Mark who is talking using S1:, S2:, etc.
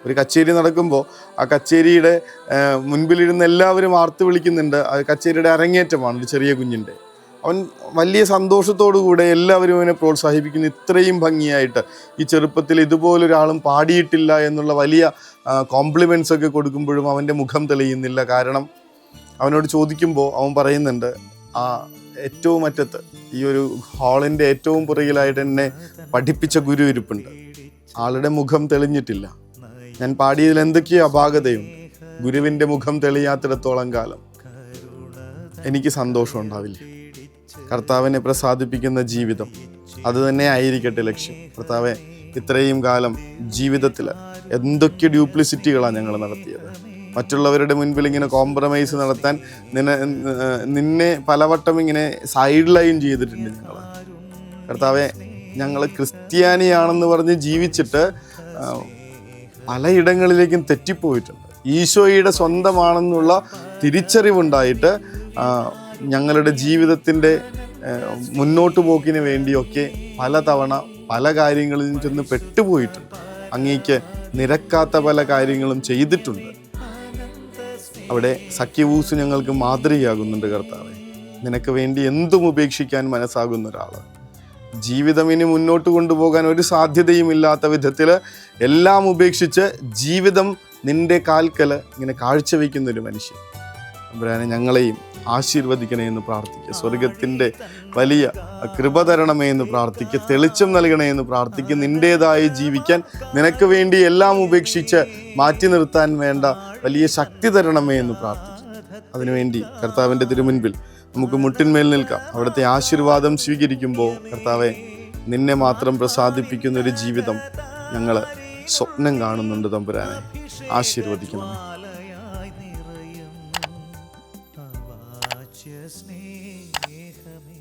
S1: ഒരു കച്ചേരി നടക്കുമ്പോൾ ആ കച്ചേരിയുടെ മുൻപിലിരുന്ന് എല്ലാവരും ആർത്ത് വിളിക്കുന്നുണ്ട്. ആ കച്ചേരിയുടെ അരങ്ങേറ്റമാണ് ഒരു ചെറിയ കുഞ്ഞിൻ്റെ. അവൻ വലിയ സന്തോഷത്തോടു കൂടെ എല്ലാവരും അവനെ പ്രോത്സാഹിപ്പിക്കുന്നു. ഇത്രയും ഭംഗിയായിട്ട് ഈ ചെറുപ്പത്തിൽ ഇതുപോലൊരാളും പാടിയിട്ടില്ല എന്നുള്ള വലിയ കോംപ്ലിമെൻറ്റ്സ് ഒക്കെ കൊടുക്കുമ്പോഴും അവൻ്റെ മുഖം തെളിയുന്നില്ല. കാരണം അവനോട് ചോദിക്കുമ്പോൾ അവൻ പറയുന്നുണ്ട്, ആ ഏറ്റവും അറ്റത്ത് ഈ ഒരു ഹാളിൻ്റെ ഏറ്റവും പുറകിലായിട്ട് എന്നെ പഠിപ്പിച്ച ഗുരു ഇരിപ്പുണ്ട്. ആളുടെ മുഖം തെളിഞ്ഞിട്ടില്ല. ഞാൻ പാടിയതിൽ എന്തൊക്കെയോ അപാകതയുണ്ട്. ഗുരുവിൻ്റെ മുഖം തെളിയാത്തിടത്തോളം കാലം എനിക്ക് സന്തോഷം ഉണ്ടാവില്ല. കർത്താവിനെ പ്രസാദിപ്പിക്കുന്ന ജീവിതം അത് തന്നെ ആയിരിക്കട്ടെ ലക്ഷ്യം. കർത്താവെ, ഇത്രയും കാലം ജീവിതത്തിൽ എന്തൊക്കെ ഡ്യൂപ്ലിസിറ്റികളാണ് ഞങ്ങൾ നടത്തിയത്. മറ്റുള്ളവരുടെ മുൻപിൽ ഇങ്ങനെ കോംപ്രമൈസ് നടത്താൻ നിന്നെ പലവട്ടം ഇങ്ങനെ സൈഡ് ലൈൻ ചെയ്തിട്ടുണ്ട് ഞങ്ങൾ. കർത്താവെ, ഞങ്ങൾ ക്രിസ്ത്യാനിയാണെന്ന് പറഞ്ഞ് ജീവിച്ചിട്ട് പലയിടങ്ങളിലേക്കും തെറ്റിപ്പോയിട്ടുണ്ട്. ഈശോയുടെ സ്വന്തമാണെന്നുള്ള തിരിച്ചറിവുണ്ടായിട്ട് ഞങ്ങളുടെ ജീവിതത്തിൻ്റെ മുന്നോട്ട് പോക്കിന് വേണ്ടിയൊക്കെ പലതവണ പല കാര്യങ്ങളിലും ചെന്ന് പെട്ടുപോയിട്ടുണ്ട്. അങ്ങേക്ക് നിരക്കാത്ത പല കാര്യങ്ങളും ചെയ്തിട്ടുണ്ട്. അവിടെ സഖ്യവൂസ് ഞങ്ങൾക്ക് മാതൃകയാകുന്നുണ്ട്. കർത്താവെ, നിനക്ക് വേണ്ടി എന്തും ഉപേക്ഷിക്കാൻ മനസ്സാകുന്ന ഒരാൾ, ജീവിതം ഇനി മുന്നോട്ട് കൊണ്ടുപോകാൻ ഒരു സാധ്യതയും ഇല്ലാത്ത വിധത്തിൽ എല്ലാം ഉപേക്ഷിച്ച് ജീവിതം നിന്റെ കാൽക്കൽ ഇങ്ങനെ കാഴ്ചവെക്കുന്നൊരു മനുഷ്യൻ. അബ്രാനെ, ഞങ്ങളെയും ആശീർവദിക്കണേ എന്ന് പ്രാർത്ഥിക്കുക. സ്വർഗത്തിൻ്റെ വലിയ കൃപ തരണമേ എന്ന് പ്രാർത്ഥിക്കുക. തെളിച്ചം നൽകണേ എന്ന് പ്രാർത്ഥിക്കുക. നിൻ്റേതായി ജീവിക്കാൻ, നിനക്ക് വേണ്ടി എല്ലാം ഉപേക്ഷിച്ച് മാറ്റി നിർത്താൻ വേണ്ട വലിയ ശക്തി തരണമേ എന്ന് പ്രാർത്ഥിക്കുക. അതിനുവേണ്ടി കർത്താവിൻ്റെ തിരുമുൻപിൽ നമുക്ക് മുട്ടിന്മേൽ നിൽക്കാം. അവിടുത്തെ ആശീർവാദം സ്വീകരിക്കുമ്പോൾ, കർത്താവെ, നിന്നെ മാത്രം പ്രസാദിപ്പിക്കുന്ന ഒരു ജീവിതം ഞങ്ങൾ സ്വപ്നം കാണുന്നുണ്ട്. തമ്പുരാനെ, ആശീർവദിക്കണമേ.
S2: സ്നേഹമേ